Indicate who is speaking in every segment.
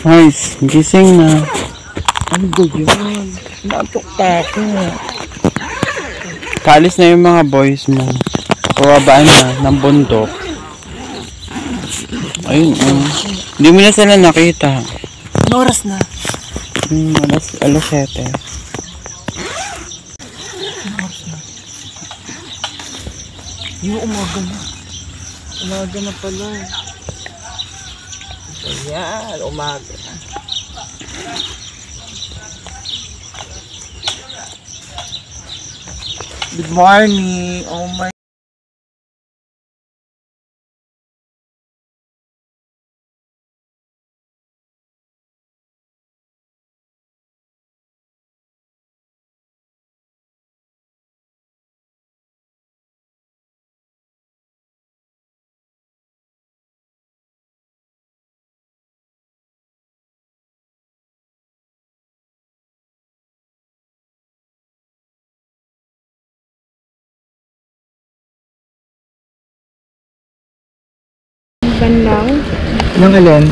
Speaker 1: Nice, gising na. Ano ba yun? Natukta ako. Kaalis na yung mga boys mo. Pababaan na ng bundok. Ayun, hindi mo na sila nakita.
Speaker 2: Ano oras na?
Speaker 1: Alas 7.
Speaker 2: Yung umaga na. Umaga na pala. Ayan, umaga na. Good morning. Oh my.
Speaker 3: Banlaw?
Speaker 2: Nang alin?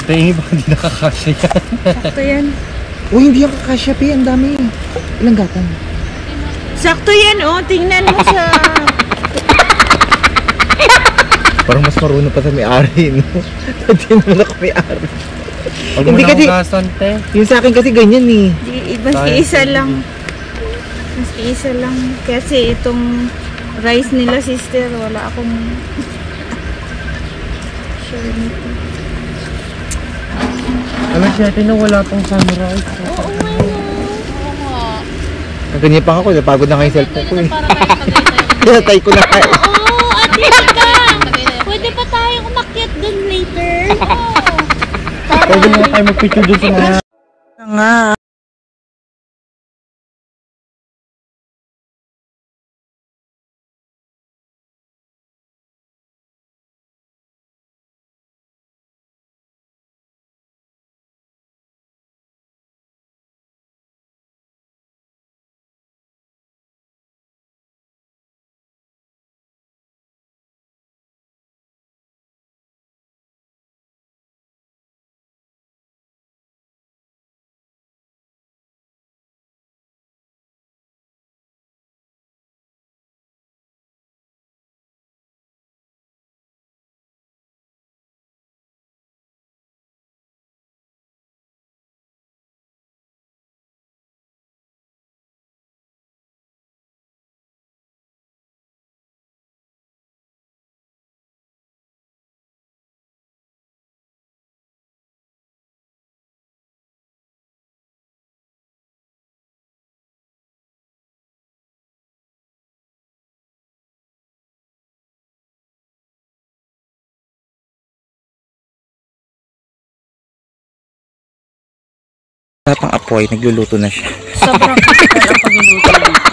Speaker 2: Tayo baka hindi nakakasya yan.
Speaker 3: Sakto yan.
Speaker 2: Uy, hindi yung kakasya, Pi. Ang dami. Ilang gatang?
Speaker 3: Sakto yan, oh. Tingnan mo sa...
Speaker 2: Parang mas marunong pa sa may-ari, no? Hindi naman ako may-ari. Hindi kasi, yung sa akin kasi ganyan eh.
Speaker 3: Maski isa lang. Maski isa lang. Kasi itong rice nila, sister, wala akong... sure nito.
Speaker 1: Alam siya, na wala pang sunrise.
Speaker 3: Oo, nga.
Speaker 2: Ganyan pa ako, napagod na kayo yung cellphone ko eh. Pinatay ko na kayo.
Speaker 3: Oo, ate, ka. Pwede pa tayong umakyat dun later.
Speaker 1: Pwede nga tayo mag-picture dun sa mga...
Speaker 2: Nga. Wala pang apoy, nagluluto na siya.
Speaker 3: Sobrang critical ang pagluluto dito.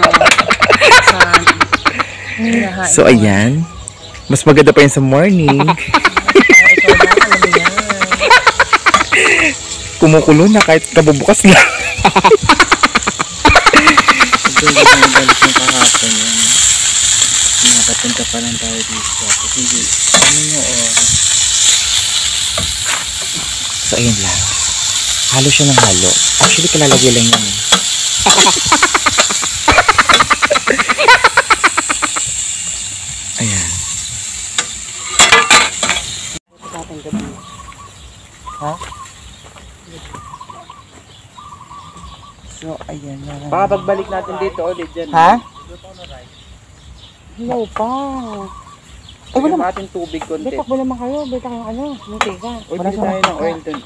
Speaker 2: So ayan, mas maganda pa yun sa morning. Kumukulo na kahit kabubukas lang.
Speaker 1: Ito yung balik ng kahapon yan. Nakapunta pa lang tayo dito. Kasi ano yung oras?
Speaker 2: So ayan lang. Halo siya ng halo. Actually, kalalagay lang yan. Ayan.
Speaker 1: Ha?
Speaker 2: So, ayan na.
Speaker 1: Baka pagbalik natin dito ulit dyan.
Speaker 2: Ha?
Speaker 3: Hello pa.
Speaker 2: Ay, wala
Speaker 1: natin tubig konti.
Speaker 3: Bitak mo naman kayo. Bitak yung ano. Muntiga.
Speaker 1: Uy, bili tayo ng oil dun.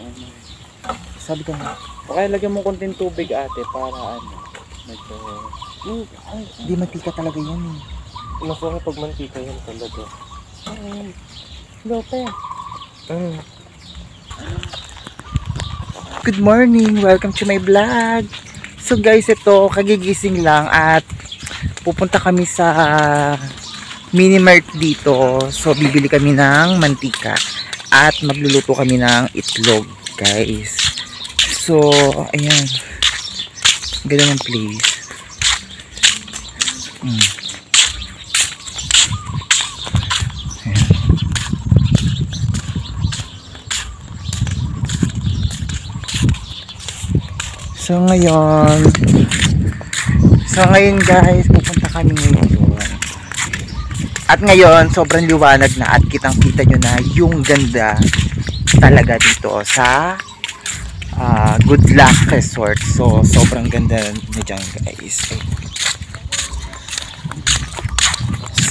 Speaker 2: Sabi ka nga.
Speaker 1: Okay, lagyan mo konting tubig ate para ano. Medyo...
Speaker 2: Hindi mantika talaga yan eh.
Speaker 1: Masarap pag mantika yan talaga.
Speaker 3: Lope.
Speaker 2: Good morning! Welcome to my vlog! So guys, ito, kagigising lang at pupunta kami sa mini mart dito. So bibili kami ng mantika. At magluluto kami ng itlog, guys. So, ayan. Ganda ng place. Ayan. So ngayon guys, pupunta kami ngayon. At ngayon, sobrang liwanag na at kitang-kita nyo na yung ganda talaga dito sa Good Luck Resort. So, sobrang ganda na dyan guys.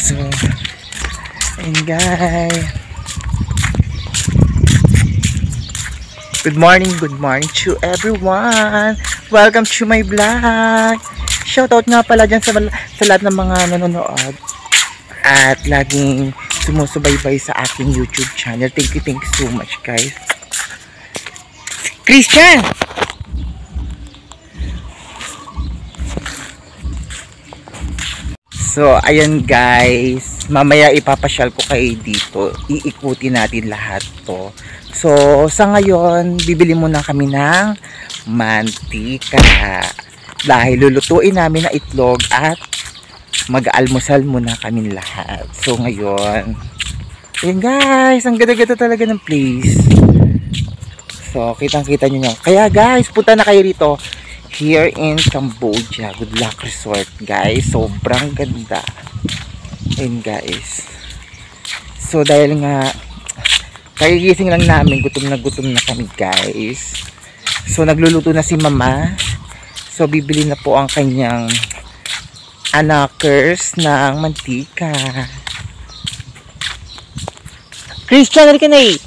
Speaker 2: So, ayun guys. Good morning to everyone. Welcome to my vlog. Shoutout nga pala dyan sa lahat ng mga nanonood at laging sumusubaybay sa aking YouTube channel. Thank you so much guys. Christian! So, ayan guys. Mamaya ipapasyal ko kayo dito. Iikutin natin lahat to. So, sa ngayon, bibili muna kami ng mantika. Dahil lulutuin namin na itlog at mag-almusal muna kami lahat. So, ngayon, ayan guys, ang ganda-ganda talaga ng place. So, kitang-kita nyo nyo. Kaya guys, punta na kayo rito. Here in Cambodia, Good Luck Resort, guys. Sobrang ganda. Ayan guys. So, dahil nga kagigising lang namin, gutom na kami guys. So nagluluto na si mama. So bibili na po ang kanyang anakers ng mantika. Christian, halika na eh.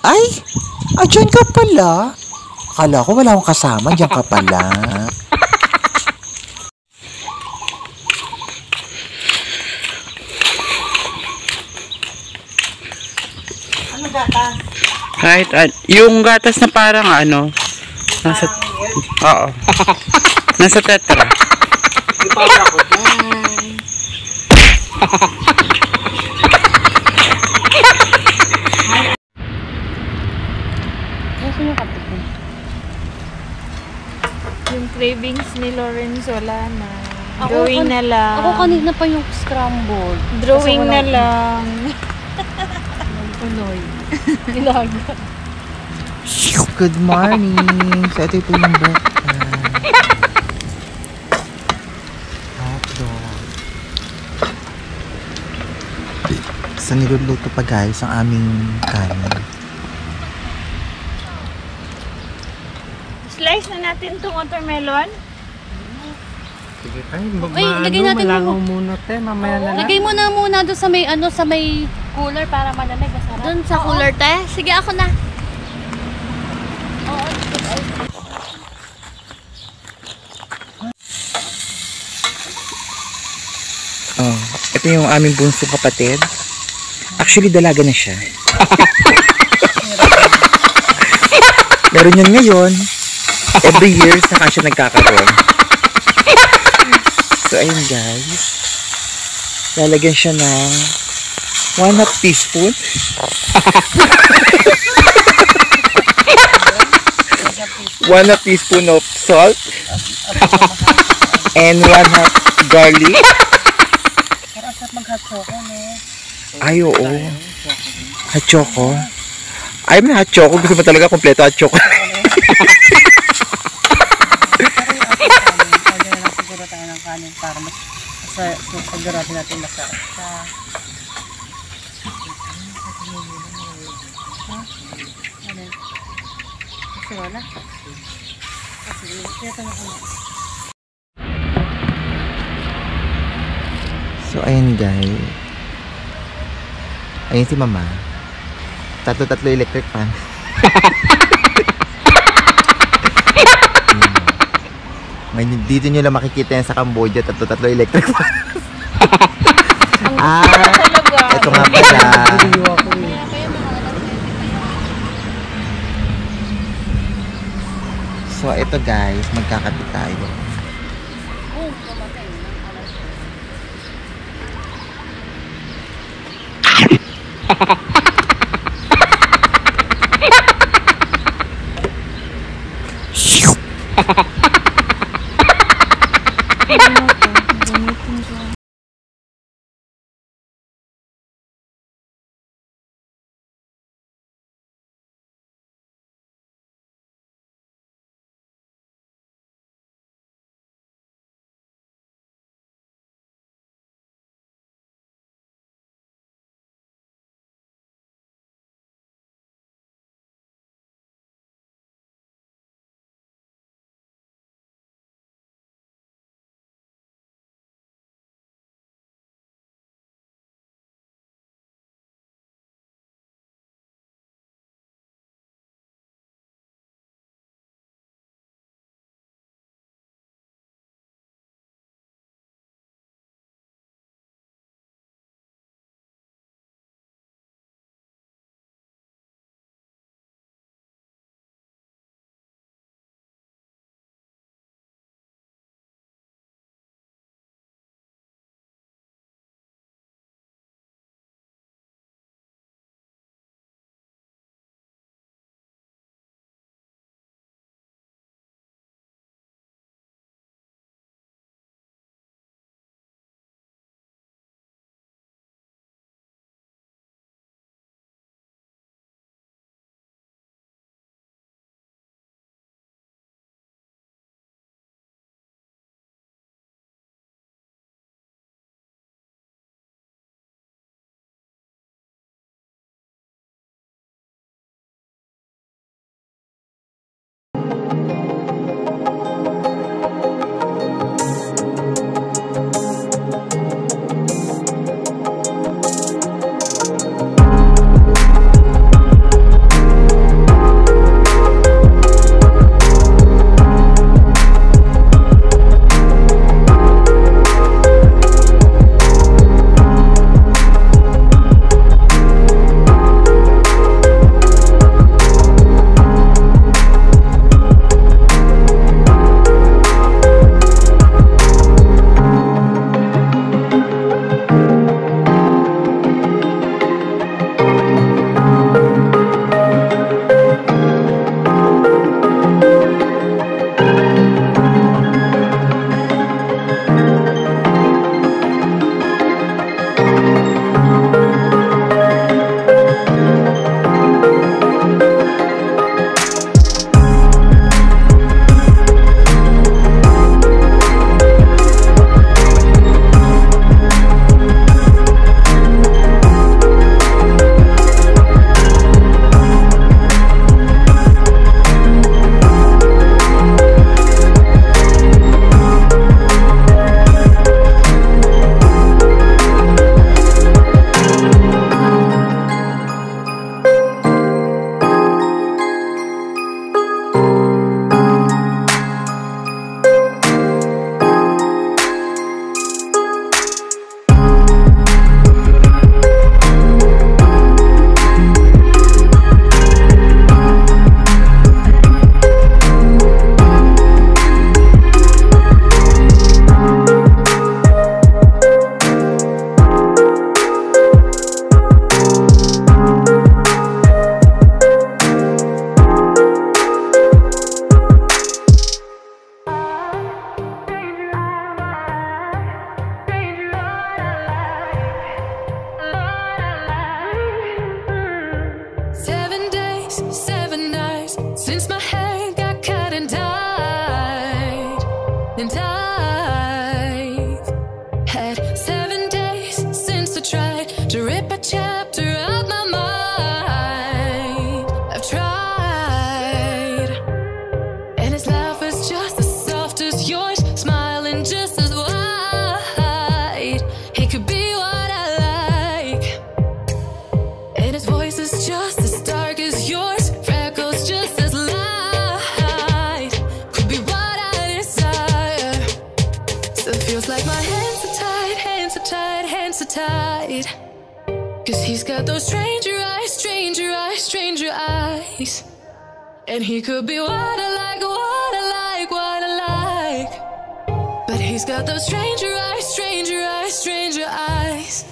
Speaker 2: Ay! Dyan ka pala. Akala ko wala akong kasama. Dyan ka pala. Ano gatas?
Speaker 1: Kahit yung gatas na parang ano, nasa, oo, nasa tetra.
Speaker 2: Ipawa ko dyan.
Speaker 3: Yung cravings ni Lawrence wala na. Drawing na lang.
Speaker 4: Ako kanina pa yung scrambled.
Speaker 3: Drawing na lang.
Speaker 4: Punoy. Ilaga.
Speaker 2: Good morning. So ito po yung breakfast. Hotdog. So niluluto pa guys ang aming kanin.
Speaker 3: Slice na natin itong watermelon.
Speaker 1: Sige tayo,
Speaker 4: lagay natin
Speaker 1: malangaw muna te, mamaya na lang.
Speaker 4: Lagay mo na muna doon sa may sa may cooler para malamig, masarap.
Speaker 3: Doon sa cooler te? Sige, ako na.
Speaker 2: Ito yung aming bunsong kapatid. Actually, dalaga na siya. Meron yan ngayon. Every year, saka siya nagkakaroon. So, ayun guys. Lalagyan siya ng 1/2 teaspoon. 1/2 teaspoon of salt. And 1/2 garlic.
Speaker 4: Parang sarap mag-hot choco, no?
Speaker 2: Ay, oo. Hot choco. Ay, may hot choco. Gusto mo talaga kompleto hot choco.
Speaker 4: Siguro tayo ng kanin para mas siguratin natin masarap sa ano? Kasi wala. Kasi kaya tanong ko.
Speaker 2: So, ayun guys. Ayun si mama. Tatlo electric fan. Ngayon, dito nyo lang makikita yan sa Cambodia. Tatlo electric fan. Ito nga pala. So, ito guys. Magkakape tayo.
Speaker 5: right. Cause he's got those stranger eyes, stranger eyes, stranger eyes. And he could be what I like, what I like, what I like. But he's got those stranger eyes, stranger eyes, stranger eyes.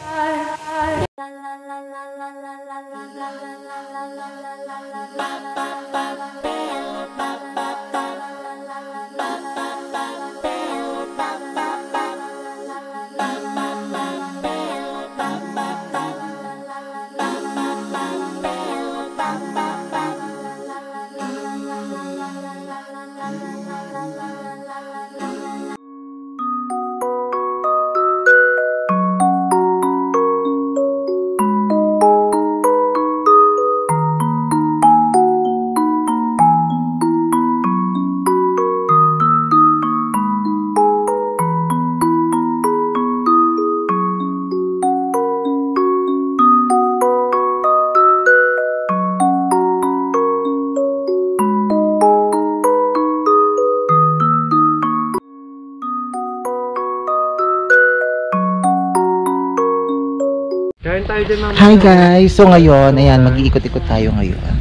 Speaker 2: Hi guys! So ngayon, ayan, mag-iikot-ikot tayo ngayon.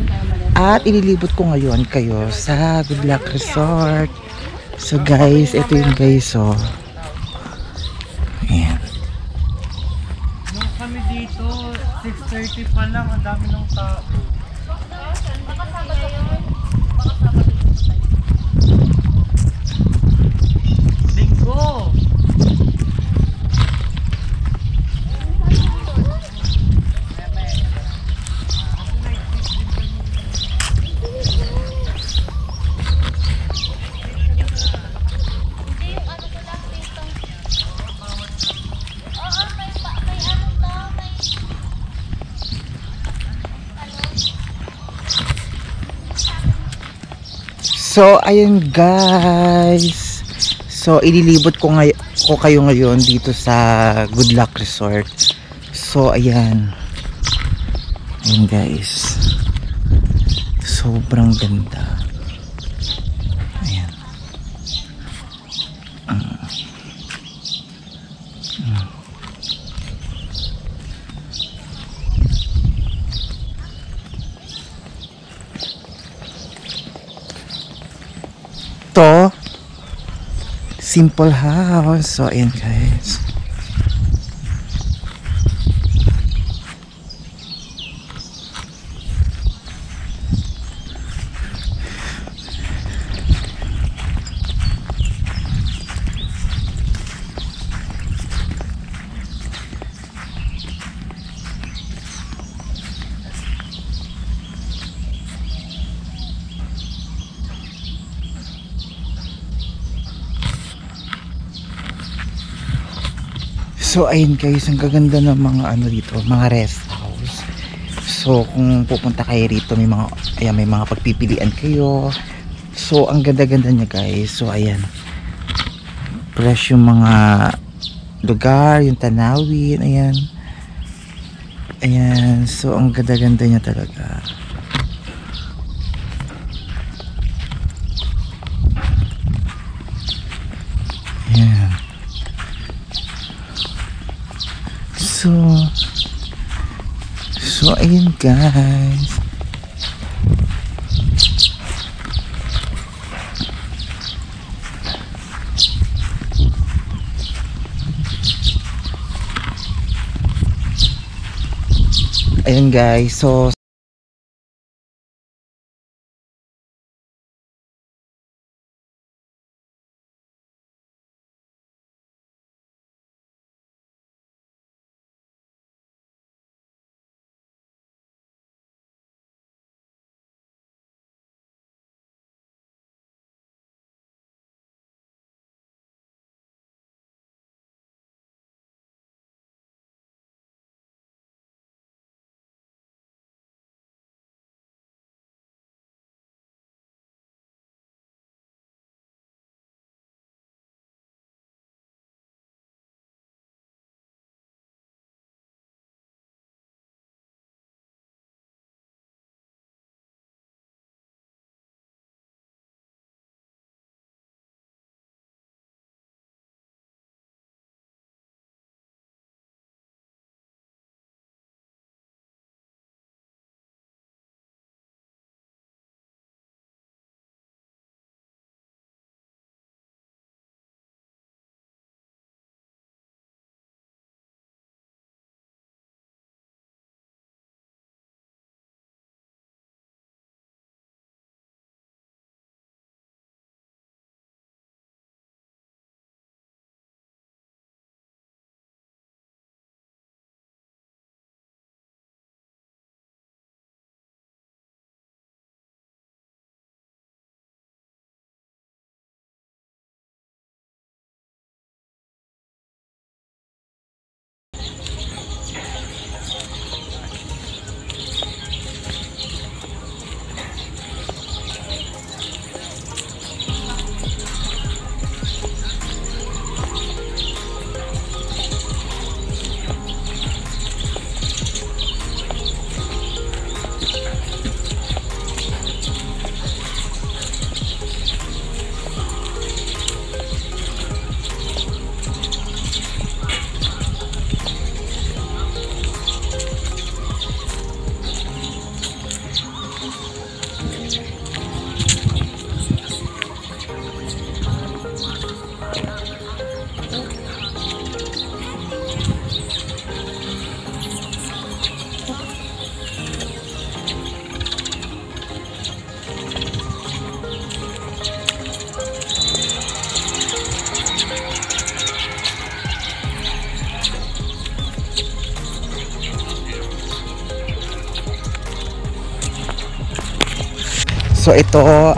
Speaker 2: At ililibot ko ngayon kayo sa Good Luck Resort. So guys, ito yung guys, oh. Ayan.
Speaker 1: Nung kami dito, 6:30 pa lang, ang dami ng tao. Linggo!
Speaker 2: So, ayun guys. So, ililibot ko kayo ngayon dito sa Good Luck Resort. So, ayan. Ayan guys. Sobrang ganda. Ayan. To simple house. So ayan guys. So ayun guys, ang gaganda ng mga ano dito, mga rest house. So kung pupunta kayo rito, may mga ayan, may mga pagpipilian kayo. So ang ganda-ganda niya guys. So ayan. Fresh yung mga lugar, yung tanawin, ayan. Ayan, so ang ganda-ganda niya talaga. Ayan. So ayun guys. Ayun guys, so So ito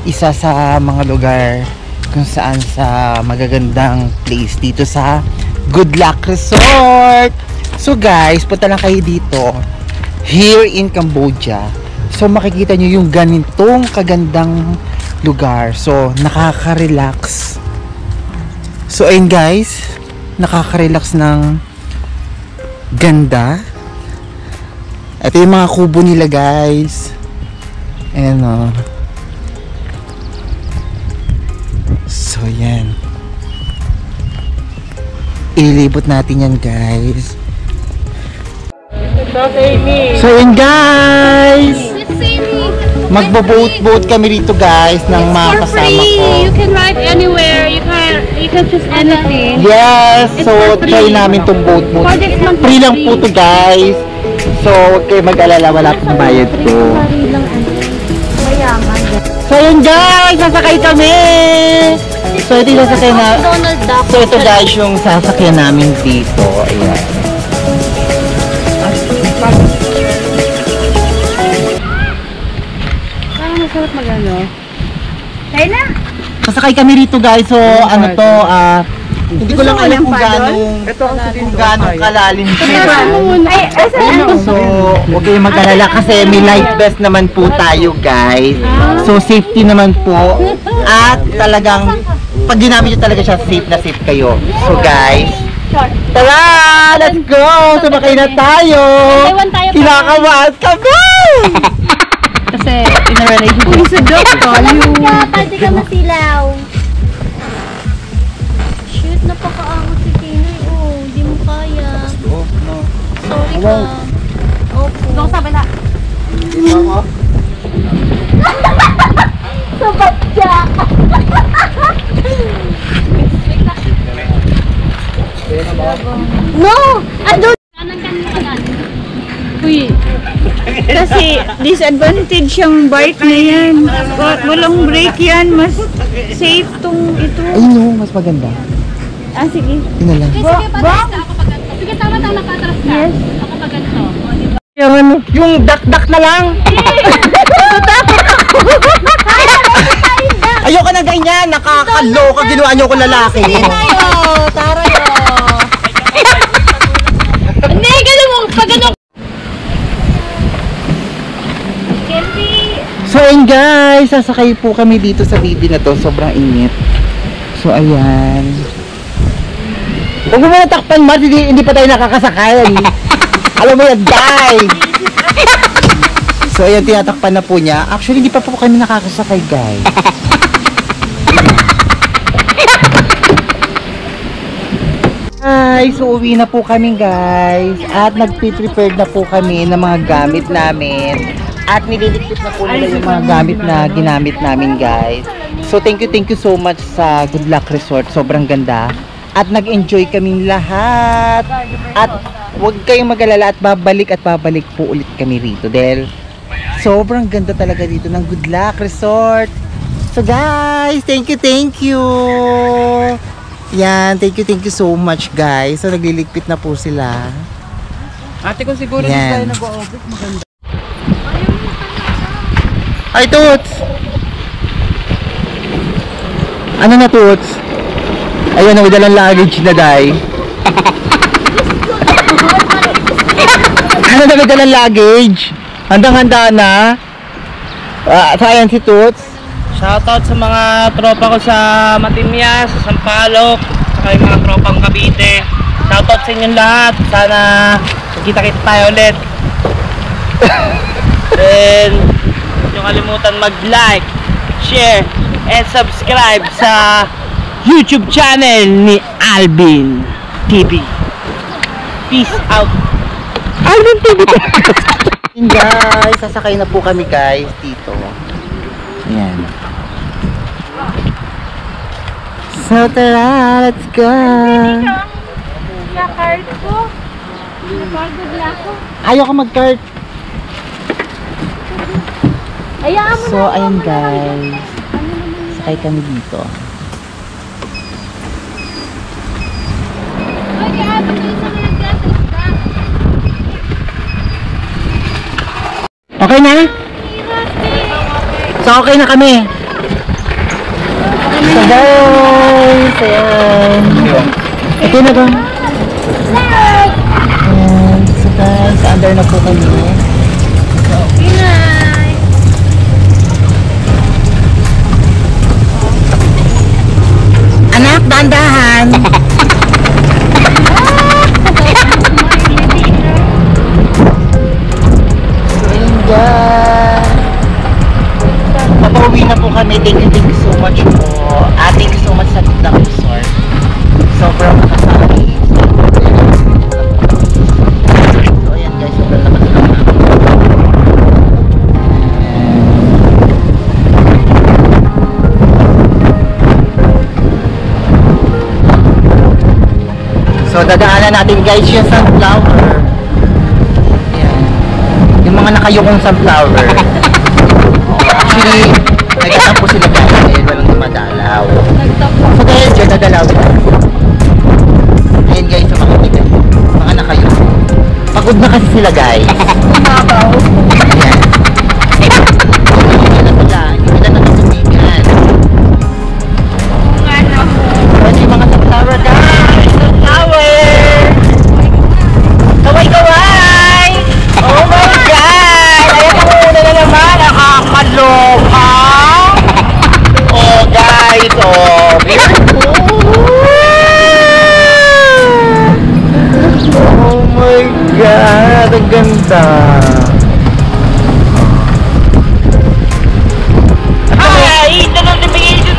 Speaker 2: isa sa mga lugar kung saan sa magagandang place dito sa Good Luck Resort. So guys, punta lang kayo dito here in Cambodia. So makikita nyo yung ganitong kagandang lugar. So nakaka-relax. So ayun guys, nakaka-relax ng ganda. Ito yung mga kubo nila guys. Ayan o. So yan. Ilibot natin yan guys. So yun guys, magbo-boat kami rito guys ng mga kasama ko.
Speaker 3: You can ride anywhere. You can choose anything.
Speaker 2: Yes, so try namin tong boat. Free lang po to guys. So huwag kayo mag-alala, wala pong bayad to. So yun guys, sasakay kami. So ito yung sasakyan na. So ito guys yung sasakyan namin dito. Ayan.
Speaker 4: Masarap magano.
Speaker 3: Tayo na.
Speaker 2: Sasakay kami rito guys. So ano to, hindi ko lang alam kung gano'ng kalalim siya. So okay mag-alala kasi may life vest naman po tayo guys. So safety naman po. At talagang pag ginamit nyo talaga siya, safe na safe kayo. So guys, tara! Let's go! Sumakay na tayo! Kinakabahan kami!
Speaker 4: Kasi in a relationship.
Speaker 6: Pwede ka masilaw. Shoot, napakaangot si Tinoy. Oh, di mo kaya. Sorry ka. Opo.
Speaker 4: Doon sabi na.
Speaker 6: Sabat siya. No! Andun!
Speaker 3: Uy. Kasi disadvantage yung bike na yan. Walang brake yan. Mas safe tong ito.
Speaker 2: Ayun no, mas maganda.
Speaker 3: Ah, sige.
Speaker 2: Yun na lang.
Speaker 6: Sige, tama-tama ka. Atras ka. Yes. Ako pa ganito.
Speaker 2: Yung dak-dak na lang. Ayoko na ganyan, nakakaloka, ginawa niyo ko lalaki.
Speaker 6: Tarayo. Hindi, gano'n mo. Pag gano'n.
Speaker 2: So ayun guys, sasakay po kami dito sa baby na to, sobrang init. So ayan. Huwag mo muna takpan Mars, hindi pa tayo nakakasakay. Alam mo yan guys. So ayan, tinatakpan na po niya. Actually hindi pa po kami nakakasakay guys. Guys, so uwi na po kami guys. At nag-prepare na po kami ng mga gamit namin. At nililigpit na po nila yung mga gamit na ginamit namin guys. So thank you so much sa Good Luck Resort. Sobrang ganda. At nag-enjoy kaming lahat. At huwag kayong mag-alala at babalik po ulit kami rito. Dahil sobrang ganda talaga dito ng Good Luck Resort. So guys, thank you. Yan, thank you so much guys. So nagliligpit na po sila.
Speaker 4: Ate ko siguro hindi tayo nag-o-office maganda.
Speaker 2: Ay, Toots! Ano na, Toots? Ayun, may dalang luggage na, Day. Ano na, may dalang luggage? Handang-handa na. Saan si Toots?
Speaker 1: Shoutout sa mga tropa ko sa Matimya, sa Sampaloc, saka yung mga tropang Cavite. Shoutout sa inyong lahat. Sana magkita-kita tayo ulit. Then, huwag nyo kalimutan mag-like, share, and subscribe sa YouTube channel ni Alvin TV. Peace out.
Speaker 2: Alvin TV! Guys, sasakay na po kami guys dito. Ayan. So tara, let's go!
Speaker 6: Sa card ko. Napagod na ako.
Speaker 2: Ayaw ko mag-kart.
Speaker 6: Hayaan mo
Speaker 2: So
Speaker 6: na.
Speaker 2: ayun guys, sakay kami dito.
Speaker 6: Okay, abot na sa mga gatas ba?
Speaker 2: Okay na?
Speaker 6: Hirap eh.
Speaker 2: So, okay na kami. So, guys, ayan. Okay na ba? Ayan. So, guys, under na po kami. Anak, dandahan. Papauwi na po kami. Thank you so much po. Thank you so much sa Tutang Resort. Sobrang makasari. So ayan guys, sobrang lakas lang namin. So dadaanan natin guys yung sunflower. Ayan. Yung mga nakayukong sunflower. Actually, nagtatampo sila guys dahil walang dumadalaw. So guys, yun dadalawin natin. Ayan guys, so makikita nyo. Mga nakayukong. Pagod na kasi sila guys. Ayan. Hindi na sila. Hindi sila natutubigan. Ayan yung mga sunflower guys. Sunflower! Kaway-kaway! Oh my God! Ayan ang una na naman. Nakakaloka! Oh guys! Oh! Oh my God! Ang ganda! Hi! The notification!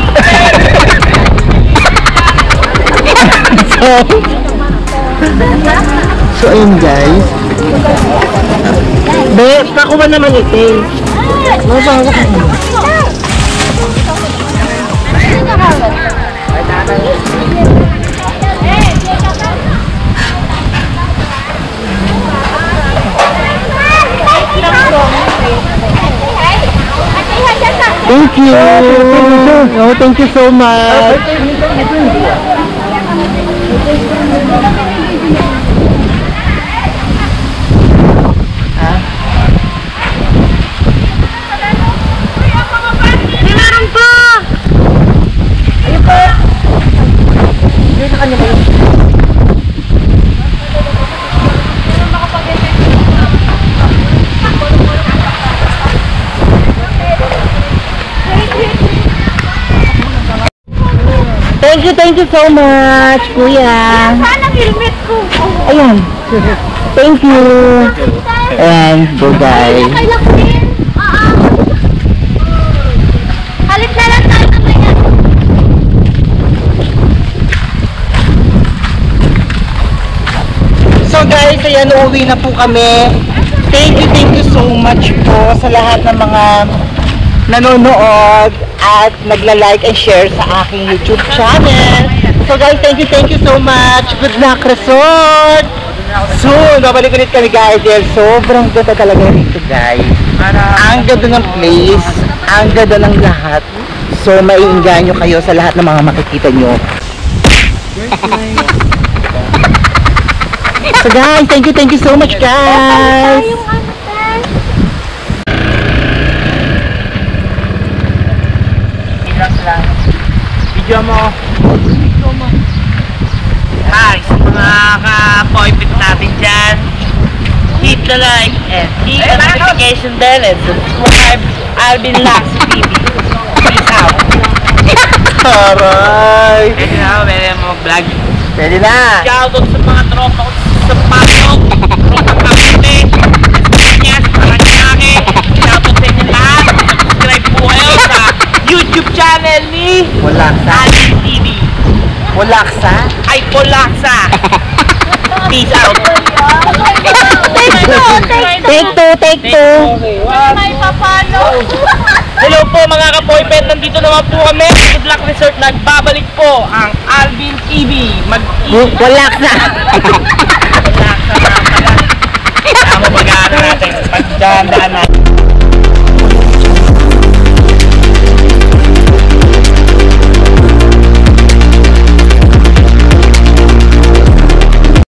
Speaker 2: So ayun guys. Be, pakuha naman ito eh. Thank you. Oh, thank you so much. Thank you so much, Kuya.
Speaker 6: Sana helmet ko.
Speaker 2: Ayan. Thank you. And go guys.
Speaker 6: Kailan ko din. Halit na lang tayo mamaya.
Speaker 2: So guys, ayan, uuwi na po kami. Thank you so much po sa lahat ng mga nanonood at nagla-like and share sa aking YouTube channel. So guys, thank you so much. Good luck, resort! Soon, babalik ulit kami guys. Sobrang ganda talaga rito guys. Ang ganda ng place, ang ganda ng lahat. So maiinganyo kayo sa lahat ng mga makikita nyo. So guys, thank you so much guys.
Speaker 1: Video mo. Guys, mga ka-appointment natin dyan, hit the like and hit the notification bell and subscribe Alvin Lax TV. Peace out.
Speaker 2: Aray!
Speaker 1: Pwede na ako, pwede na mag-vlog.
Speaker 2: Pwede na!
Speaker 1: Shoutout sa mga tropa ko sa Pasok, tropang Cavite, sa Paranaque. Shoutout sa inyo lahat. Subscribe po kayo sa YouTube channel ni
Speaker 2: Polaksa.
Speaker 1: Alvin TV.
Speaker 2: Polaksa?
Speaker 1: Ay, Polaksa. Peace out.
Speaker 2: Take two.
Speaker 6: May papalo.
Speaker 1: Hello po mga ka-boyfriend, nandito naman po kami. Good Luck Resort, nagbabalik po ang Alvin TV.
Speaker 2: Polaksa.
Speaker 1: Polaksa na pala. Tama mag-ano natin, pagdaan